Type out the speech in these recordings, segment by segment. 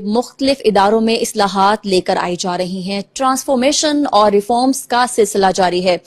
मुख्तलिफ इदारों में इस्लाहात लेकर आई जा रही हैं। ट्रांसफॉर्मेशन और रिफॉर्म्स का सिलसिला जारी है।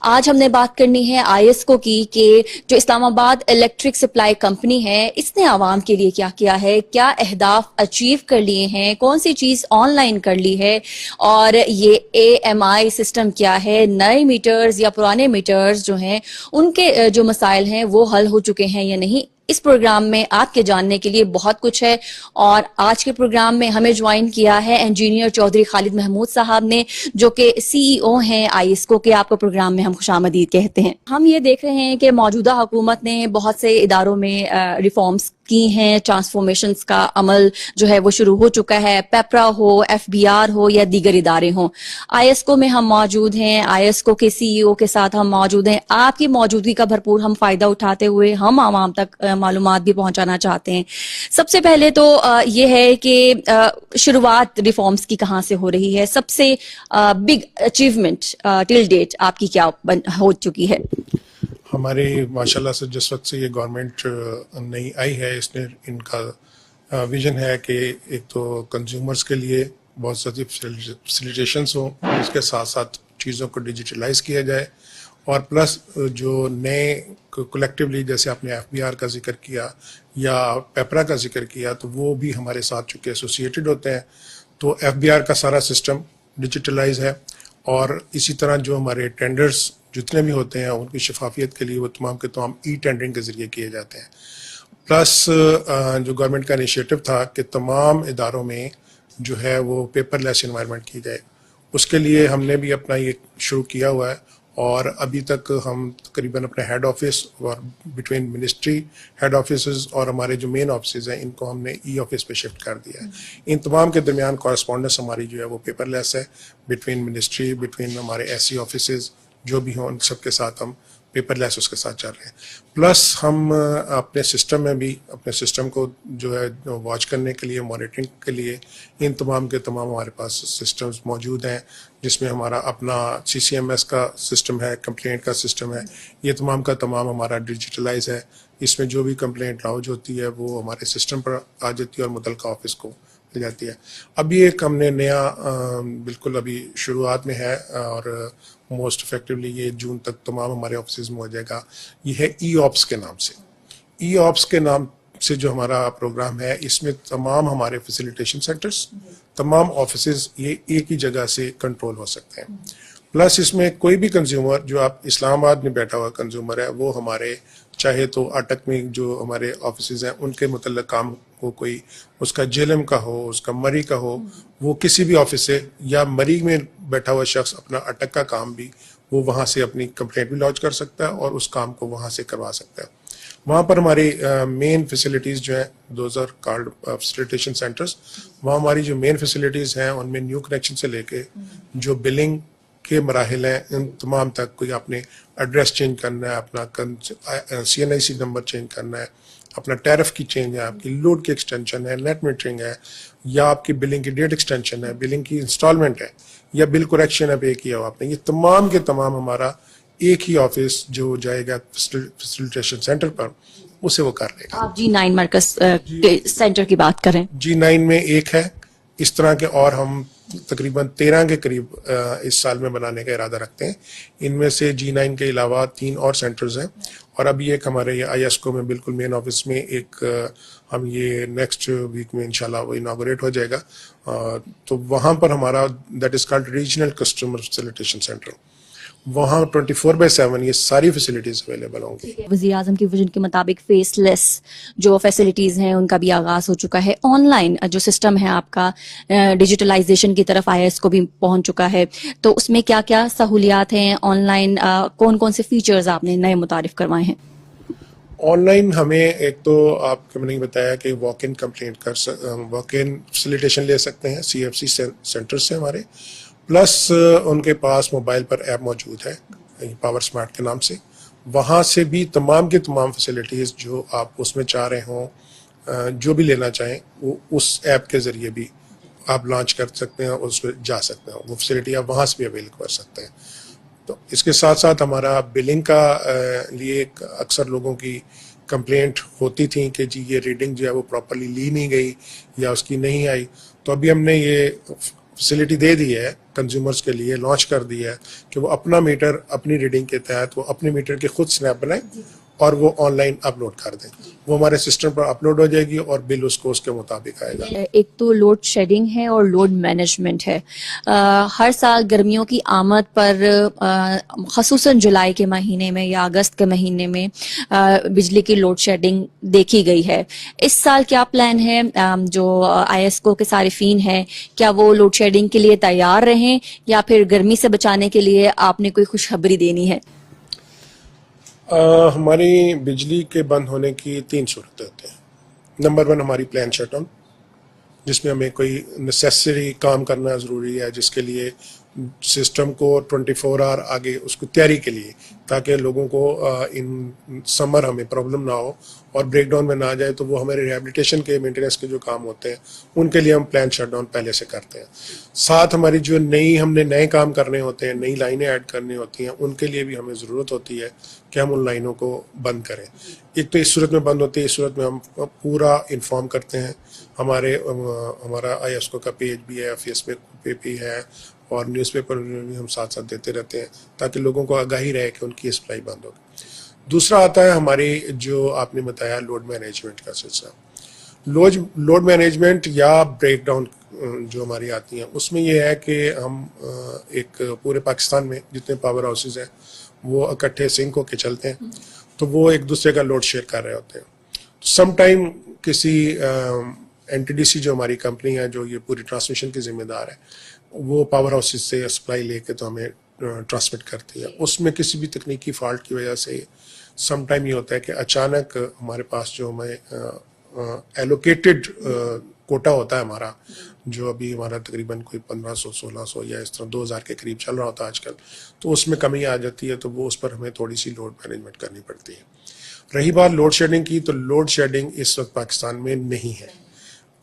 आज हमने बात करनी है आईएसको की कि जो इस्लामाबाद इलेक्ट्रिक सप्लाई कंपनी है, इसने आवाम के लिए क्या किया है, क्या अहदाफ अचीव कर लिए हैं, कौन सी चीज ऑनलाइन कर ली है, और ये AMI सिस्टम क्या है, नए मीटर्स या पुराने मीटर्स जो हैं उनके जो मसाइल हैं वो हल हो चुके हैं या नहीं। इस प्रोग्राम में आपके जानने के लिए बहुत कुछ है और आज के प्रोग्राम में हमें ज्वाइन किया है इंजीनियर चौधरी खालिद महमूद साहब ने, जो कि CEO हैं आईएसको के। आपको प्रोग्राम में हम खुशामदीद कहते हैं। हम ये देख रहे हैं कि मौजूदा हुकूमत ने बहुत से इदारों में रिफॉर्म्स की हैं, ट्रांसफॉर्मेशंस का अमल जो है वो शुरू हो चुका है, पेपरा हो, FBR हो या दीगर इदारे हों। आईएसको में हम मौजूद हैं, आईएसको के CEO के साथ हम मौजूद हैं। आपकी मौजूदगी का भरपूर हम फायदा उठाते हुए हम आवाम तक मालूमात भी पहुंचाना चाहते हैं। सबसे पहले तो ये है कि शुरुआत रिफॉर्म्स की कहाँ से हो रही है, सबसे बिग अचीवमेंट टिल डेट आपकी क्या हो चुकी है? हमारी माशाल्लाह से जिस वक्त से ये गवर्नमेंट नई आई है, इसने इनका विजन है कि एक तो कंज्यूमर्स के लिए बहुत सारी फैसिलिटेशंस हों, इसके साथ साथ चीज़ों को डिजिटलाइज किया जाए, और प्लस जो नए कलेक्टिवली जैसे आपने FBR का जिक्र किया या पेपरा का जिक्र किया, तो वो भी हमारे साथ चूँकि एसोसिएटेड होते हैं, तो FBR का सारा सिस्टम डिजिटलाइज है। और इसी तरह जो हमारे टेंडर्स जितने भी होते हैं उनकी शफाफियत के लिए वो तमाम के तमाम टेंडरिंग के जरिए किए जाते हैं। प्लस जो गवर्नमेंट का इनिशिएटिव था कि तमाम इदारों में जो है वो पेपरलेस एनवायरनमेंट की जाए, उसके लिए हमने भी अपना ये शुरू किया हुआ है। और अभी तक हम तकरीबन अपने हेड ऑफिस और बिटवीन मिनिस्ट्री हेड ऑफिस और हमारे जो मेन ऑफिस हैं इनको हमने ऑफिस पे शिफ्ट कर दिया है। इन तमाम के दरमियान कॉरेस्पॉन्डेंस हमारी जो है वो पेपरलेस है, बिटवीन मिनिस्ट्री, बिटवीन हमारे SC ऑफिस जो भी हों, उन सबके साथ हम पेपरलेस उसके साथ चल रहे हैं। प्लस हम अपने सिस्टम में भी अपने सिस्टम को जो है वॉच करने के लिए, मॉनिटरिंग के लिए इन तमाम के तमाम हमारे पास सिस्टम्स मौजूद हैं, जिसमें हमारा अपना CCMS का सिस्टम है, कंप्लेंट का सिस्टम है। ये तमाम का तमाम हमारा डिजिटलाइज है। इसमें जो भी कंप्लेंट लाउज होती है वो हमारे सिस्टम पर आ जाती है और मुतलका ऑफिस को मिल जाती है। अभी एक हमने नया बिल्कुल अभी शुरुआत में है और मोस्ट इफेक्टिवली ये जून तक तमाम हमारे ऑफिस में हो जाएगा। ये है EOPS के नाम से। EOPS के नाम से जो हमारा प्रोग्राम है, इसमें तमाम हमारे फैसिलिटेशन सेंटर्स, तमाम ऑफिसेज ये एक ही जगह से कंट्रोल हो सकते हैं। प्लस इसमें कोई भी कंज्यूमर जो आप इस्लामाबाद में बैठा हुआ कंज्यूमर है, वो हमारे चाहे तो अटक में जो हमारे ऑफिसेज हैं उनके मुतल्लिक़ काम को, कोई उसका JLM का हो, उसका मरी का हो, वो किसी भी ऑफिस से, या मरी में बैठा हुआ शख्स अपना अटक का काम भी वो वहाँ से अपनी कंप्लेंट भी लॉन्च कर सकता है और उस काम को वहाँ से करवा सकता है। वहाँ पर हमारी मेन फैसिलिटीज़ जो हैं, those are called facilitation centres. वहाँ हमारी जो मेन फैसिलिटीज़ हैं उनमें न्यू कनेक्शन से लेके जो बिलिंग के मराहिल हैं, इन तमाम तक, कोई आपने एड्रेस चेंज करना है, अपना CNIC नंबर चेंज करना है, अपना टैरिफ की चेंज है, आपकी लोड की एक्सटेंशन है, नेट मीटरिंग है, या आपकी बिलिंग की डेट एक्सटेंशन है, बिलिंग की इंस्टॉलमेंट है, या बिल करेक्शन है पे किया हो आपने, ये तमाम के तमाम हमारा एक ही ऑफिस जो जाएगा फैसिलिटेशन सेंटर पर, उसे वो कर लेगा। आप G9 मरकज सेंटर की बात करें? G9 में एक है इस तरह के, और हम तकरीबन 13 के करीब इस साल में बनाने का इरादा रखते हैं। इनमें से G9 के अलावा 3 और सेंटर्स हैं, और अभी एक हमारे आईएसको में बिल्कुल मेन ऑफिस में एक हम ये नेक्स्ट वीक में इंशाल्लाह वो इनॉग्रेट हो जाएगा। तो वहाँ पर हमारा that is called regional customer facilitation centre, वहाँ 24/7 ये सारी फैसिलिटीज अवेलेबल होंगी। वज़ीर-ए-आज़म की विजन के मुताबिक फेसलेस जो फैसिलिटीज हैं उनका भी आगाज हो चुका है। ऑनलाइन जो सिस्टम है आपका डिजिटलाइजेशन की तरफ आईएसको भी पहुंच चुका है, तो उसमें क्या क्या सहूलियात हैं ऑनलाइन, कौन कौन से फीचर्स आपने नए मुतारिफ करवाए हैं? ऑनलाइन हमें एक तो आपको मैंने बताया कि walk in complaint walk in facilitation ले सकते हैं CFC सेंटर से हमारे, प्लस उनके पास मोबाइल पर ऐप मौजूद है पावर स्मार्ट के नाम से। वहाँ से भी तमाम की तमाम फैसिलिटीज़ जो आप उसमें चाह रहे हों, जो भी लेना चाहें, वो उस ऐप के ज़रिए भी आप लॉन्च कर सकते हैं और उस पर जा सकते हैं। वो फैसिलिटी आप वहाँ से भी अवेल कर सकते हैं। तो इसके साथ साथ हमारा बिलिंग का लिए अक्सर लोगों की कंप्लेंट होती थी कि जी ये रीडिंग जो है वो प्रॉपरली ली नहीं गई या उसकी नहीं आई, तो अभी हमने ये फैसिलिटी दे दी है कंज्यूमर्स के लिए, लॉन्च कर दिया है कि वो अपना मीटर अपनी रीडिंग के तहत वो अपने मीटर की खुद स्नैप बनाए और वो ऑनलाइन अपलोड कर दें। वो हमारे सिस्टम पर अपलोड हो जाएगी और बिल उसको उसके मुताबिक आएगा। एक तो लोड शेडिंग है और लोड मैनेजमेंट है। हर साल गर्मियों की आमद पर खसूसन जुलाई के महीने में या अगस्त के महीने में बिजली की लोड शेडिंग देखी गई है। इस साल क्या प्लान है? जो आईएसको के सारिफीन हैं, क्या वो लोड शेडिंग के लिए तैयार रहें या फिर गर्मी से बचाने के लिए आपने कोई खुशखबरी देनी है? हमारी बिजली के बंद होने की 3 सूरतें होती हैं। नंबर 1 हमारी प्लान शटडाउन, जिसमें हमें कोई नेसेसरी काम करना ज़रूरी है, जिसके लिए सिस्टम को 24 आवर आगे उसको तैयारी के लिए, ताकि लोगों को इन समर हमें प्रॉब्लम ना हो और ब्रेकडाउन में ना जाए, तो वो हमारे रिहेबिलिटेशन के मेंटेनेंस के जो काम होते हैं उनके लिए हम प्लान शटडाउन पहले से करते हैं। साथ हमारी जो हमने नए काम करने होते हैं, नई लाइनें ऐड करनी होती हैं, उनके लिए भी हमें ज़रूरत होती है कि हम उन लाइनों को बंद करें। एक तो इस सूरत में बंद होती है, इस सूरत में हम पूरा इन्फॉर्म करते हैं। हमारा आईएसको का पेज भी है, फेसबुक पे भी है और न्यूज़पेपर में भी हम साथ साथ देते रहते हैं ताकि लोगों को आगाही रहे कि उनकी सप्लाई बंद होगी। दूसरा आता है हमारी जो आपने बताया लोड मैनेजमेंट का सिलसिला। लोड मैनेजमेंट या ब्रेकडाउन जो हमारी आती हैं, उसमें यह है कि हम एक पूरे पाकिस्तान में जितने पावर हाउसेज हैं वो इकट्ठे सिंक होके चलते हैं, तो वो एक दूसरे का लोड शेयर कर रहे होते हैं। सम टाइम किसी एनटीडीसी जो हमारी कंपनी है जो ये पूरी ट्रांसमिशन की जिम्मेदार है, वो पावर हाउसेज से सप्लाई लेके तो हमें ट्रांसमिट करती है। उसमें किसी भी तकनीकी फॉल्ट की वजह से सम टाइम ये होता है कि अचानक हमारे पास जो हमें एलोकेटेड कोटा होता है हमारा, जो अभी हमारा तकरीबन कोई 1500 1600 या इस तरह 2000 के करीब चल रहा होता है आजकल, तो उसमें कमी आ जाती है, तो वो उस पर हमें थोड़ी सी लोड मैनेजमेंट करनी पड़ती है। रही बात लोड शेडिंग की, तो लोड शेडिंग इस वक्त पाकिस्तान में नहीं है।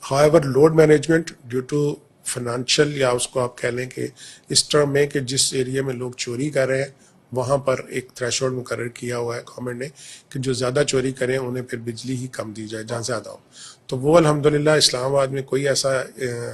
However load management due to financial, या उसको आप कह लें कि इस टर्म में कि जिस एरिया में लोग चोरी कर रहे हैं वहाँ पर एक थ्रेशोल्ड मुकर्रर किया हुआ है गवर्नमेंट ने कि जो ज़्यादा चोरी करें उन्हें फिर बिजली ही कम दी जाए जहाँ ज़्यादा हो। तो वो अल्हम्दुलिल्लाह इस्लामाबाद में कोई ऐसा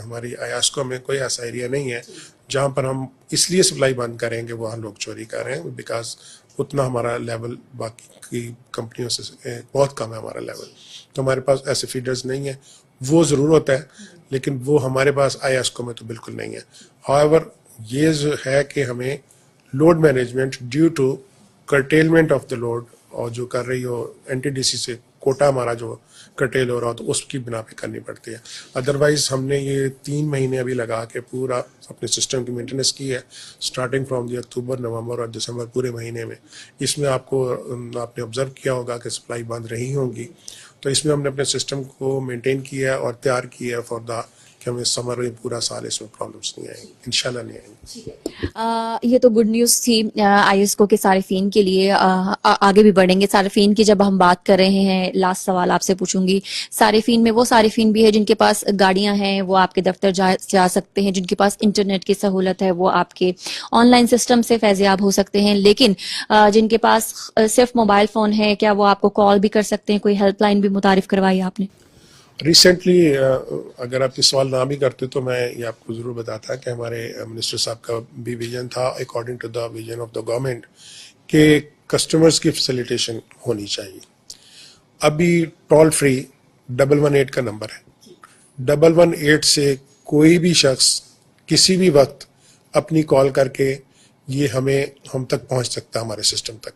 हमारी आयास्को में कोई ऐसा एरिया नहीं है जहाँ पर हम इसलिए सप्लाई बंद करेंगे वहाँ लोग चोरी कर रहे हैं, बिकॉज उतना हमारा लेवल बाकी की कंपनियों से बहुत कम है हमारा लेवल। तो हमारे पास ऐसे फीडर्स नहीं है, वो ज़रूर होता है लेकिन वो हमारे पास आईएसको में तो बिल्कुल नहीं है। हाउएवर ये जो है कि हमें load management due to curtailment of the load, और जो कर रही हो एनटीडीसी से कोटा हमारा जो कर्टेल हो रहा हो तो उसकी बिना पे करनी पड़ती है। अदरवाइज हमने ये 3 महीने अभी लगा के पूरा अपने सिस्टम की मेंटेनेंस की है, स्टार्टिंग फ्रॉम द अक्टूबर, नवंबर और दिसंबर पूरे महीने में। इसमें आपने ऑब्जर्व किया होगा कि सप्लाई बंद रही होंगी, तो इसमें हमने अपने सिस्टम को मेंटेन किया है और तैयार किया है फॉर द कि हमें समर में पूरा साल इसमें प्रॉब्लम्स नहीं आएंगी, इंशाल्लाह नहीं आएंगी। ये तो गुड न्यूज़ थी आईएसको के सारिफीन के लिए। आगे भी बढ़ेंगे सारिफीन की जब हम बात कर रहे हैं। लास्ट सवाल आपसे पूछूंगी, सारिफीन में वो सारिफीन भी है जिनके पास गाड़ियां हैं, वो आपके दफ्तर जा सकते हैं, जिनके पास इंटरनेट की सहूलत है वो आपके ऑनलाइन सिस्टम से फैज़याब हो सकते हैं, लेकिन जिनके पास सिर्फ मोबाइल फ़ोन है, क्या वो आपको कॉल भी कर सकते हैं? कोई हेल्पलाइन भी मुतारिफ करवाई आपने? रिसेंटली अगर आप ये सवाल ना भी करते तो मैं ये आपको ज़रूर बताता कि हमारे मिनिस्टर साहब का भी विजन था according to the vision of the government कि कस्टमर्स की फैसिलिटेशन होनी चाहिए। अभी टोल फ्री 118 का नंबर है, 118 से कोई भी शख्स किसी भी वक्त अपनी कॉल करके ये हम तक पहुंच सकता है, हमारे सिस्टम तक।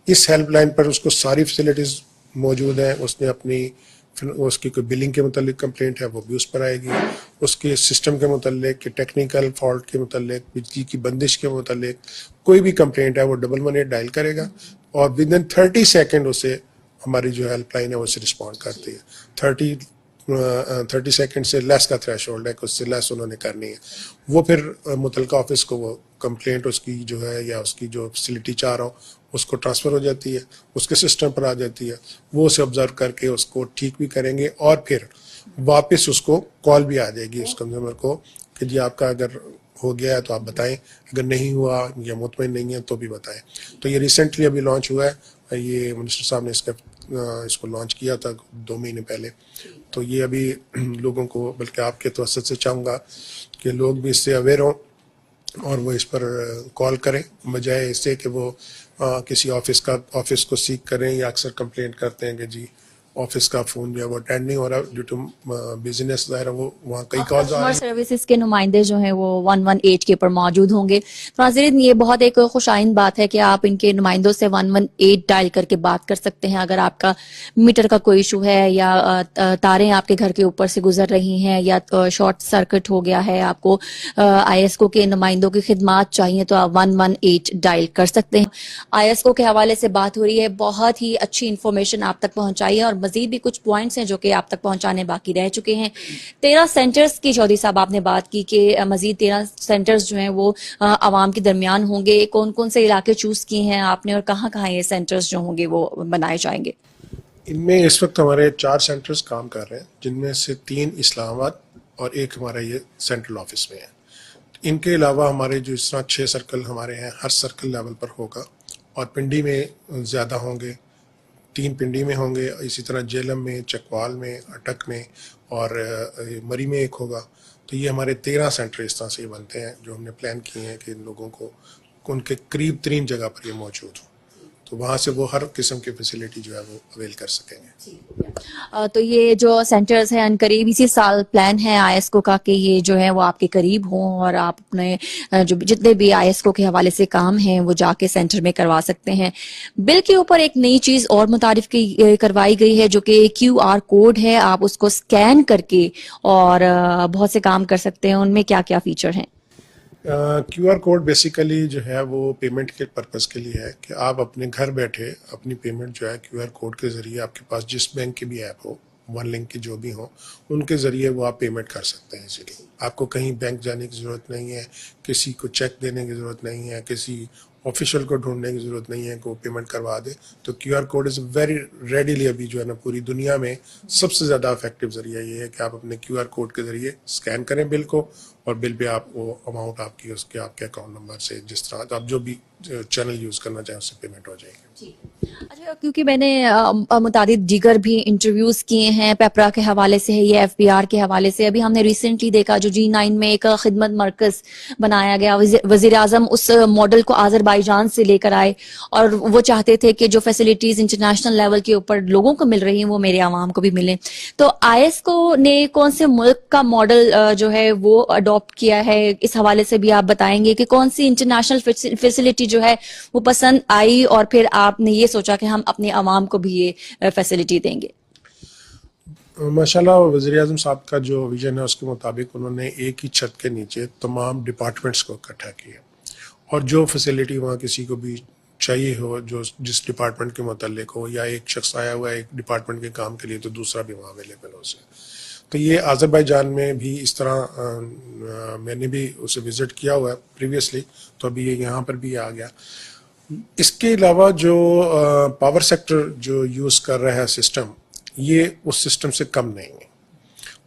इस हेल्पलाइन पर उसको सारी फैसिलिटीज़ मौजूद हैं। उसने अपनी उसकी कोई बिलिंग के मुतालिक कंप्लेंट है वो भी उस पर आएगी, उसके सिस्टम के मुतालिक, टेक्निकल फॉल्ट के मुतालिक, बिजली की बंदिश के मुतालिक कोई भी कंप्लेंट है वो 118 डायल करेगा और विद इन 30 सेकेंड उसे हमारी जो हेल्पलाइन है वो उसे रिस्पॉन्ड करती है। 30 सेकेंड से लेस का थ्रेशोल्ड है कि उससे लेस उन्होंने करनी है। वो फिर मुतलका ऑफिस को वो कंप्लेंट उसकी जो है या उसकी जो फैसिलिटी चाह रहा हो उसको ट्रांसफ़र हो जाती है, उसके सिस्टम पर आ जाती है, वो उसे ऑब्जर्व करके उसको ठीक भी करेंगे और फिर वापस उसको कॉल भी आ जाएगी उस कंज्यूमर को कि जी आपका अगर हो गया है तो आप बताएं, अगर नहीं हुआ या मुतमईन नहीं है तो भी बताएं। तो ये रिसेंटली अभी लॉन्च हुआ है, ये मिनिस्टर साहब ने इसका इसको लॉन्च किया था 2 महीने पहले। तो ये अभी लोगों को, बल्कि आपके तवज्जुह से चाहूँगा कि लोग भी इससे अवेयर हों और वो इस पर कॉल करें, बजाय इससे कि वो किसी ऑफिस को सीख करें, या अक्सर कंप्लेंट करते हैं कि जी ऑफिस का फोन जो है वो अटेंड नहीं हो रहा ड्यू टू बिजनेस, वो वहाँ कई कॉल्स आ कस्टमर रही हैं। सर्विसेज के नुमाइंदे जो हैं वो 118 के ऊपर मौजूद होंगे। तो नाज़रीन, ये बहुत एक खुशाइन बात है कि आप इनके नुमाइंदों से 118 डायल करके बात कर सकते हैं अगर आपका मीटर का कोई इशू है, या तारें आपके घर के ऊपर से गुजर रही हैं, या शॉर्ट सर्किट हो गया है, आपको आईएसको के नुमाइंदों की खिदमात चाहिए तो आप 118 डायल कर सकते हैं। आईएसको के हवाले से बात हो रही है, बहुत ही अच्छी इंफॉर्मेशन आप तक पहुंचाई है, और मजीद भी कुछ पॉइंट्स हैं जो कि आप तक पहुंचाने बाकी रह चुके हैं। 13 सेंटर्स की चौधरी साहब आपने बात की कि मजीद 13 सेंटर्स जो हैं वो आवाम के दरमियान होंगे। कौन कौन से इलाके चूज किए हैं आपने, और कहाँ कहाँ ये सेंटर्स जो होंगे वो बनाए जाएंगे? इनमें इस वक्त हमारे 4 सेंटर्स काम कर रहे हैं, जिनमें से 3 इस्लामाबाद और एक हमारा ये सेंट्रल ऑफिस में है। इनके अलावा हमारे जो इस तरह 6 सर्कल हमारे हैं, हर सर्कल लेवल पर होगा, और पिंडी में ज़्यादा होंगे, 3 पिंडी में होंगे, इसी तरह जेलम में, चकवाल में, अटक में और मरी में एक होगा। तो ये हमारे 13 सेंटर इस तरह से बनते हैं जो हमने प्लान किए हैं कि इन लोगों को उनके करीब 3 जगह पर ये मौजूद हो, तो वहाँ से वो हर किस्म की फैसिलिटी जो है वो अवेल कर सकेंगे। तो ये जो सेंटर्स हैं करीब इसी साल प्लान है आईएसको का कि ये जो है वो आपके करीब हों, और आप अपने जो जितने भी आईएसको के हवाले से काम हैं वो जाके सेंटर में करवा सकते हैं। बिल के ऊपर एक नई चीज और मुतारिफ करवाई गई है जो कि क्यूआर कोड है, आप उसको स्कैन करके और बहुत से काम कर सकते हैं। उनमें क्या क्या फीचर हैं? क्यूआर कोड बेसिकली जो है वो पेमेंट के पर्पस के लिए है कि आप अपने घर बैठे अपनी पेमेंट जो है क्यूआर कोड के जरिए, आपके पास जिस बैंक की भी ऐप हो, वन लिंक की जो भी हो, उनके जरिए वो आप पेमेंट कर सकते हैं इजीली। आपको कहीं बैंक जाने की ज़रूरत नहीं है, किसी को चेक देने की ज़रूरत नहीं है, किसी ऑफिशियल को ढूंढने की ज़रूरत नहीं है कि वो पेमेंट करवा दे। तो QR code is very readily, अभी जो है ना पूरी दुनिया में सबसे ज़्यादा इफेक्टिव जरिया ये है कि आप अपने क्यूआर कोड के जरिए स्कैन करें बिल को, और बिल पे आप वो अमाउंट आपकी उसके आपके अकाउंट नंबर से, जिस तरह आप जो भी चैनल यूज़ करना चाहें उससे पेमेंट हो जाएगी। अच्छा, क्योंकि मैंने मुतादिद दीगर भी इंटरव्यूज किए हैं, पेपरा के हवाले से है, ये एफबीआर के हवाले से। अभी हमने रिसेंटली देखा जो G9 में एक खिदमत मरकज बनाया गया, वजीर आजम उस मॉडल को आजरबाईजान से लेकर आए, और वो चाहते थे कि जो फैसिलिटीज इंटरनेशनल लेवल के ऊपर लोगों को मिल रही हैं वो मेरे आवाम को भी मिले। तो आईएसको ने कौन से मुल्क का मॉडल जो है वो अडॉप्ट किया है, इस हवाले से भी आप बताएंगे कि कौन सी इंटरनेशनल फैसिलिटी जो है वो पसंद आई, और फिर आपने ये सोचा कि हम अपने अवाम को भी ये फैसिलिटी देंगे? माशाल्लाह वज़ीर आज़म साहब का जो विजन है उसके मुताबिक उन्होंने एक ही छत के नीचे तमाम डिपार्टमेंट्स को इकट्ठा किया, और जो फैसिलिटी वहाँ किसी को भी चाहिए हो, जो जिस डिपार्टमेंट के मुतालिक हो, या एक शख्स आया हुआ है एक डिपार्टमेंट के काम के लिए तो दूसरा भी वहाँ अवेलेबल हो सके। तो ये आज़रबाईजान में भी इस तरह मैंने भी उसे विज़िट किया हुआ है प्रीवियसली, तो अभी ये यहाँ पर भी आ गया। इसके अलावा जो पावर सेक्टर जो यूज़ कर रहा है सिस्टम, ये उस सिस्टम से कम नहीं है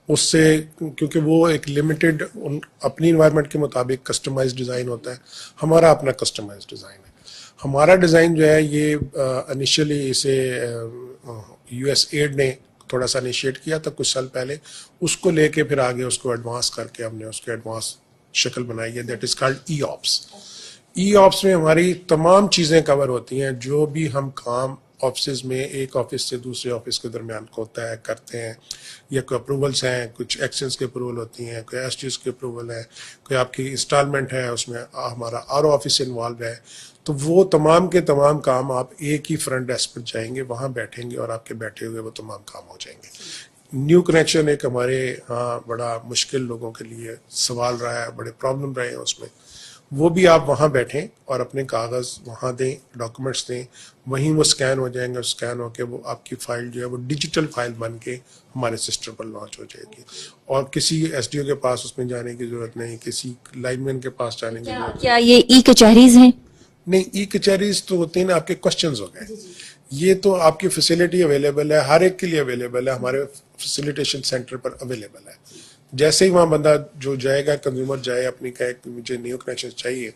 उससे, क्योंकि वो एक लिमिटेड अपनी इन्वायरमेंट के मुताबिक कस्टमाइज्ड डिज़ाइन होता है। हमारा अपना कस्टमाइज्ड डिज़ाइन है। हमारा डिज़ाइन जो है ये इनिशियली इसे यूएस एड ने थोड़ा सा इनिशिएट किया था कुछ साल पहले, उसको लेके फिर आगे उसको एडवांस करके हमने उसकी एडवांस शक्ल बनाई है, that is called E ops. E ops में हमारी तमाम चीज़ें कवर होती हैं, जो भी हम काम ऑफिस में एक ऑफिस से दूसरे ऑफिस के दरमियान होता है करते हैं, या कोई अप्रूवल्स हैं, कुछ एक्शंस के अप्रूवल होती हैं, कोई एसटीज के अप्रूवल है, कोई आपकी इंस्टॉलमेंट है, उसमें हमारा आर ऑफिस इन्वॉल्व है। तो वो तमाम के तमाम काम आप एक ही फ्रंट डेस्क पर जाएंगे, वहाँ बैठेंगे और आपके बैठे हुए वो तमाम काम हो जाएंगे। न्यू कनेक्शन एक हमारे यहाँ बड़ा मुश्किल लोगों के लिए सवाल रहा है, बड़े प्रॉब्लम रहे हैं उसमें, वो भी आप वहाँ बैठें और अपने कागज़ वहाँ दें, डॉक्यूमेंट्स दें, वहीं वो स्कैन हो जाएंगे, और स्कैन होकर वो आपकी फ़ाइल जो है वो डिजिटल फाइल बन के हमारे सिस्टम पर लॉन्च हो जाएगी, और किसी एसडीओ के पास उसमें जाने की ज़रूरत नहीं, किसी लाइनमैन के पास जाने की ज़रूरत नहीं। क्या ये ई कचहरीज हैं? नहीं, ई कचहरीज तो होती है ना, आपके क्वेश्चंस हो गए। ये तो आपकी फैसिलिटी अवेलेबल है, हर एक के लिए अवेलेबल है, हमारे फैसिलिटेशन सेंटर पर अवेलेबल है। जैसे ही वहाँ बंदा जो जाएगा, कंज्यूमर जाए अपनी कहे कि मुझे न्यू कनेक्शन चाहिए,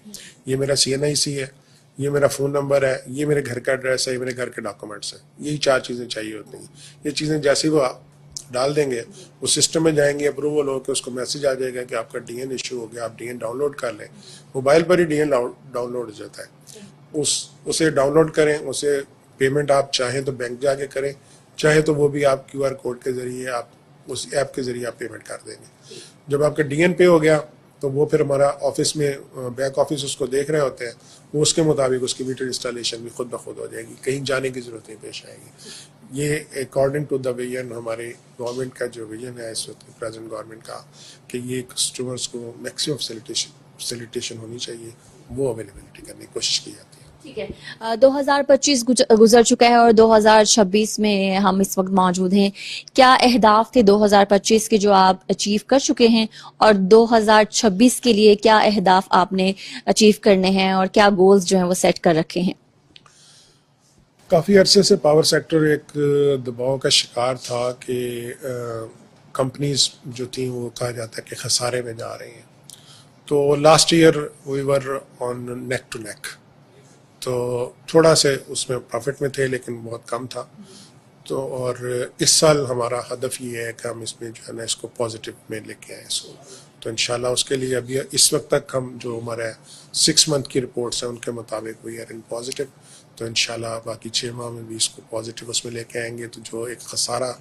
ये मेरा CNIC है, ये मेरा फ़ोन नंबर है, ये मेरे घर का एड्रेस है, ये मेरे घर के डॉक्यूमेंट्स हैं। यही 4 चीज़ें चाहिए होती हैं। ये चीज़ें जैसे ही वो डाल देंगे, वो सिस्टम में जाएंगे, अप्रूवल हो के उसको मैसेज आ जाएगा कि आपका डीएन इशू हो गया, आप डीएन डाउनलोड कर लें। मोबाइल पर ही डीएन डाउनलोड हो जाता है। उसे डाउनलोड करें, उसे पेमेंट आप चाहें तो बैंक जाके करें, चाहे तो वो भी आप क्यूआर कोड के ज़रिए, आप उस ऐप के ज़रिए आप पेमेंट कर देंगे। जब आपका डीएन पे हो गया तो वो फिर हमारा ऑफिस में, बैक ऑफिस उसको देख रहे होते हैं, वो उसके मुताबिक उसकी मीटर इंस्टॉलेशन भी खुद ब खुद हो जाएगी, कहीं जाने की ज़रूरत नहीं पेश आएगी। ये अकॉर्डिंग टू द विजन, हमारे गवर्नमेंट का जो विजन है इस वक्त प्रेजेंट गवर्नमेंट का, कि ये कस्टमर्स को मैक्सिमम फैसिलिटेशन होनी चाहिए, वो अवेलेबिलिटी करने की कोशिश की जाती है। ठीक है, 2025 गुजर चुका है और 2026 में हम इस वक्त मौजूद हैं। क्या अहदाफ थे 2025 के जो आप अचीव कर चुके हैं, और 2026 के लिए क्या अहदाफ आपने अचीव करने हैं और क्या गोल्स जो हैं वो सेट कर रखे हैं? काफ़ी अरसे से पावर सेक्टर एक दबाव का शिकार था कि कंपनीज जो थी वो कहा जाता है कि खसारे में जा रही हैं। तो last year we were on neck to neck, तो थोड़ा से उसमें प्रॉफिट में थे लेकिन बहुत कम था। तो और इस साल हमारा हदफ ये है कि हम इसमें जो है ना इसको पॉजिटिव में लेके आए इसको। तो इंशाल्लाह उसके लिए अभी इस वक्त तक हम जो हमारे 6 मंथ की रिपोर्ट्स हैं उनके मुताबिक वी आर इन पॉजिटिव। तो इंशाल्लाह बाकी 6 माह में भी इसको पॉजिटिव उसमें लेके आएंगे। तो जो एक खसारा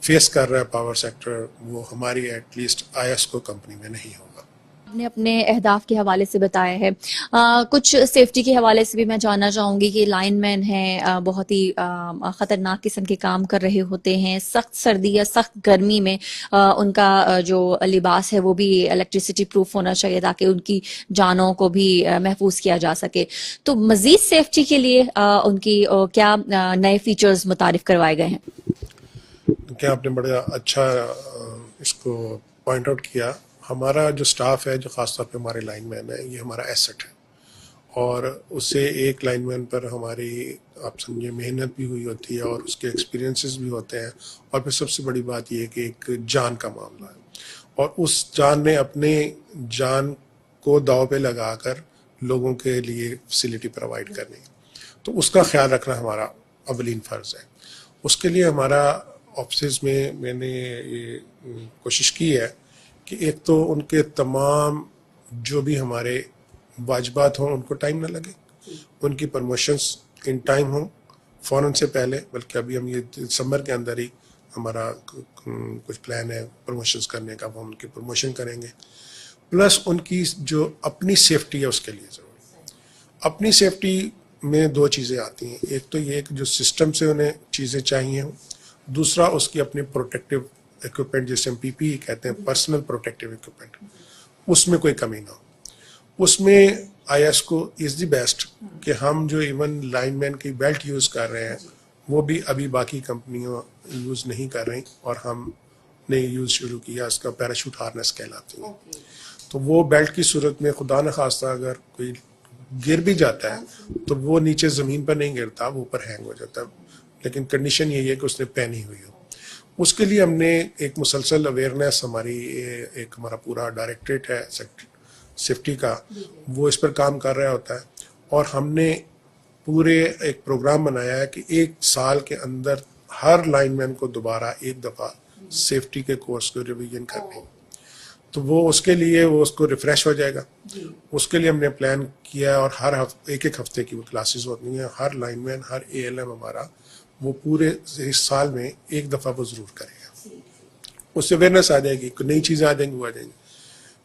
फेस कर रहा है पावर सेक्टर, वो हमारी एटलीस्ट ISCO कंपनी में नहीं होगा। आपने अपने अहदाफ के हवाले से बताया है, कुछ सेफ्टी के हवाले से भी मैं जानना चाहूंगी कि लाइनमैन हैं, बहुत ही खतरनाक किस्म के काम कर रहे होते हैं, सख्त सर्दी या सख्त गर्मी में उनका जो लिबास है वो भी इलेक्ट्रिसिटी प्रूफ होना चाहिए ताकि उनकी जानों को भी महफूज किया जा सके। तो मजीद सेफ्टी के लिए उनकी क्या नए फीचर्स मुतारिफ करवाए गए हैं? क्या आपने बड़ा अच्छा इसको पॉइंट आउट किया। हमारा जो स्टाफ है, जो ख़ासतौर पे हमारे लाइनमैन है, ये हमारा एसेट है, और उससे एक लाइनमैन पर हमारी आप समझिए मेहनत भी हुई होती है और उसके एक्सपीरियंसेस भी होते हैं। और फिर सबसे बड़ी बात ये है कि एक जान का मामला है, और उस जान ने अपने जान को दाव पे लगाकर लोगों के लिए फैसिलिटी प्रोवाइड करनी, तो उसका ख्याल रखना हमारा अवलीन फ़र्ज़ है। उसके लिए हमारा ऑफिस में मैंने ये कोशिश की है कि एक तो उनके तमाम जो भी हमारे वाजिबात हों उनको टाइम ना लगे, उनकी प्रमोशंस इन टाइम हों, फ़ौरन से पहले। बल्कि अभी हम ये दिसंबर के अंदर ही हमारा कुछ प्लान है प्रमोशंस करने का, वो हम उनकी प्रमोशन करेंगे। प्लस उनकी जो अपनी सेफ्टी है उसके लिए ज़रूरी। अपनी सेफ्टी में 2 चीज़ें आती हैं, एक तो ये कि जो सिस्टम से उन्हें चीज़ें चाहिए हों, दूसरा उसकी अपनी प्रोटेक्टिव इक्विपमेंट, जिसे हम PPE कहते हैं, पर्सनल प्रोटेक्टिव इक्विपमेंट, उसमें कोई कमी ना हो। उसमें ISCO इज़ द बेस्ट कि हम जो इवन लाइनमैन की बेल्ट यूज़ कर रहे हैं वो भी अभी बाकी कंपनियां यूज़ नहीं कर रही, और हमने यूज़ शुरू किया, उसका पैराशूट हार्नेस कहलाती है। तो वो बेल्ट की सूरत में खुदा न खास्ता अगर कोई गिर भी जाता है तो वो नीचे ज़मीन पर नहीं गिरता, वो ऊपर हैंग हो जाता है, लेकिन कंडीशन यही है कि उसने पहनी हुई हो। उसके लिए हमने एक मुसलसल अवेयरनेस, हमारी एक हमारा पूरा डायरेक्टरेट है सेफ्टी का, वो इस पर काम कर रहा होता है। और हमने पूरे एक प्रोग्राम बनाया है कि 1 साल के अंदर हर लाइनमैन को दोबारा एक दफ़ा सेफ्टी के कोर्स को रिवीजन करनी, तो वो उसके लिए वो उसको रिफ्रेश हो जाएगा। उसके लिए हमने प्लान किया है, और हर एक हफ्ते की वो क्लासेस होती हैं। हर लाइनमैन, हर ALM हमारा वो पूरे इस साल में एक दफ़ा वो ज़रूर करेगा। उससे अवेयरनेस आ जाएगी, नई चीज़ें आ जाएंगी, वो आ जाएंगी।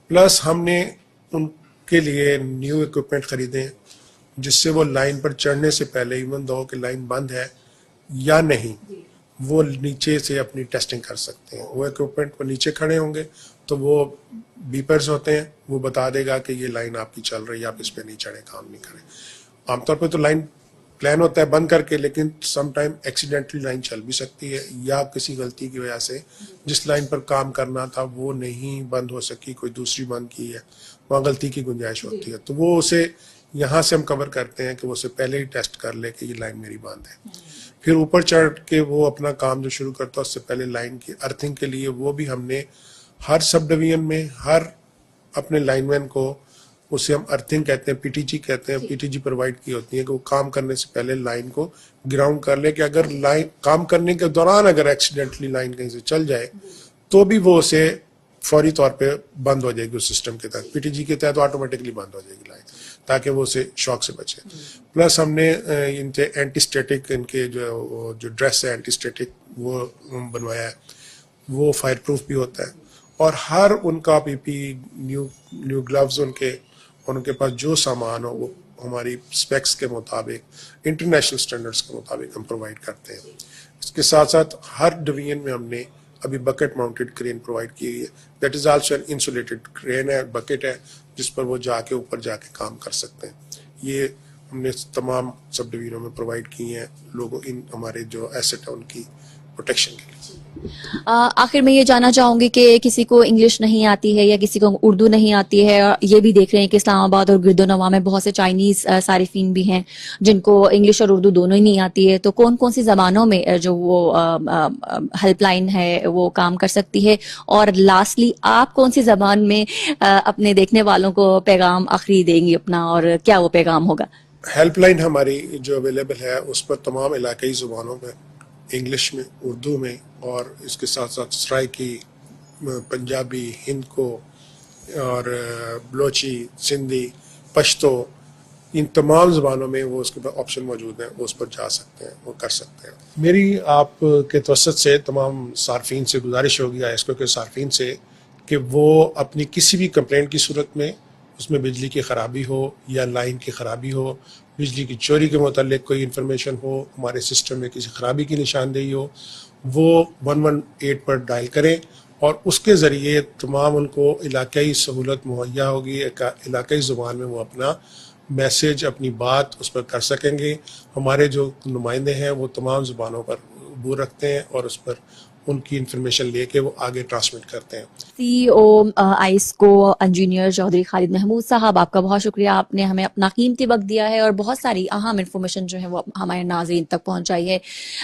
प्लस हमने उनके लिए न्यू इक्विपमेंट खरीदे हैं जिससे वो लाइन पर चढ़ने से पहले, इवन दो कि लाइन बंद है या नहीं, वो नीचे से अपनी टेस्टिंग कर सकते हैं। वो इक्विपमेंट पर नीचे खड़े होंगे तो वो बीपर्स होते हैं, वो बता देगा कि ये लाइन आपकी चल रही है, आप इस पर नहीं चढ़े, काम नहीं करें। आमतौर पर तो लाइन प्लान होता है बंद करके, लेकिन सम टाइम एक्सीडेंटली लाइन चल भी सकती है, या किसी गलती की वजह से जिस लाइन पर काम करना था वो नहीं बंद हो सकी, कोई दूसरी बंद की है, वहाँ गलती की गुंजाइश होती है। तो वो उसे यहाँ से हम कवर करते हैं कि वो उसे पहले ही टेस्ट कर ले कि ये लाइन मेरी बंद है। फिर ऊपर चढ़ के वो अपना काम जो शुरू करता है उससे पहले लाइन की अर्थिंग के लिए वो भी हमने हर सब डिवीजन में हर अपने लाइनमैन को उसे हम अर्थिंग कहते हैं, पीटीजी कहते हैं। पीटीजी प्रोवाइड की होती है कि वो काम करने से पहले लाइन को ग्राउंड कर ले, कि अगर लाइन काम करने के दौरान अगर एक्सीडेंटली लाइन कहीं से चल जाए तो भी वो उसे फौरी तौर पे बंद हो जाएगी उस सिस्टम के तहत, पीटीजी के तहत ऑटोमेटिकली बंद हो जाएगी लाइन, ताकि वो उसे शॉक से बचे। प्लस हमने इनके एंटीस्टैटिक, इनके जो ड्रेस है एंटीस्टैटिक वो बनवाया है, वो फायर प्रूफ भी होता है। और हर उनका पीपी न्यू ग्लव्स उनके, और उनके पास जो सामान हो वो हमारी स्पेक्स के मुताबिक, इंटरनेशनल स्टैंडर्ड्स के मुताबिक हम प्रोवाइड करते हैं। इसके साथ साथ हर डिवीजन में हमने अभी बकेट माउंटेड क्रेन प्रोवाइड की है। That is also an insulated crane है, बकेट है, जिस पर वो जाके ऊपर जाके काम कर सकते हैं। ये हमने तमाम सब डिवीजनों में प्रोवाइड की हैं लोगों, इन हमारे जो एसेट है उनकी प्रोटेक्शन के लिए। आखिर में ये जानना चाहूंगी कि किसी को इंग्लिश नहीं आती है या किसी को उर्दू नहीं आती है, ये भी देख रहे हैं कि इस्लामाबाद और गिरदोनवा में बहुत से चाइनीज सारिफीन भी हैं जिनको इंग्लिश और उर्दू दोनों ही नहीं आती है, तो कौन कौन सी जबानों में जो वो हेल्पलाइन है वो काम कर सकती है? और लास्टली आप कौन सी जबान में अपने देखने वालों को पैगाम आखिरी देंगी अपना, और क्या वो पैगाम होगा? हेल्पलाइन हमारी जो अवेलेबल है उस पर तमाम इलाकाई ज़ुबानों में, इंग्लिश में, उर्दू में, और इसके साथ साथ सराइकी, पंजाबी, हिंद को, और बलोची, सिंधी, पश्तो, इन तमाम ज़बानों में वो उसके पास ऑप्शन मौजूद हैं, वो उस पर जा सकते हैं, वो कर सकते हैं। मेरी आपके तवसत से तमाम सार्फिन से गुजारिश होगी, आईएसको के सार्फिन से, कि वो अपनी किसी भी कंप्लेंट की सूरत में, उसमें बिजली की ख़राबी हो या लाइन की ख़राबी हो, बिजली की चोरी के मुतालिक कोई इन्फॉर्मेशन हो, हमारे सिस्टम में किसी ख़राबी की निशानदेही हो, वो 118 पर डायल करें और उसके ज़रिए तमाम उनको इलाकाई सहूलत मुहैया होगी। इलाकाई ज़ुबान में वो अपना मैसेज, अपनी बात उस पर कर सकेंगे। हमारे जो नुमाइंदे हैं वो तमाम ज़ुबानों पर अबूर रखते हैं और उस पर उनकी इंफॉर्मेशन लेके वो आगे ट्रांसमिट करते हैं। CEO IESCO engineer Chaudhary Khalid Mahmood साहब, आपका बहुत शुक्रिया, आपने हमें अपना कीमती वक्त दिया है और बहुत सारी अहम इंफॉर्मेशन जो है वो हमारे नाज़रीन तक पहुंचाई है।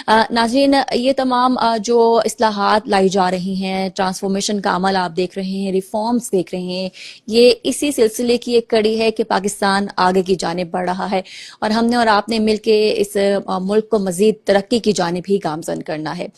नाज़रीन, ये तमाम जो इस्लाहात लाई जा रही हैं, ट्रांसफॉर्मेशन का अमल आप देख रहे हैं, रिफॉर्म्स देख रहे हैं, ये इसी सिलसिले की एक कड़ी है कि पाकिस्तान आगे की जानिब बढ़ रहा है और हमने और आपने मिलकर इस मुल्क को मज़ीद तरक्की की जानिब ही गामज़न करना है।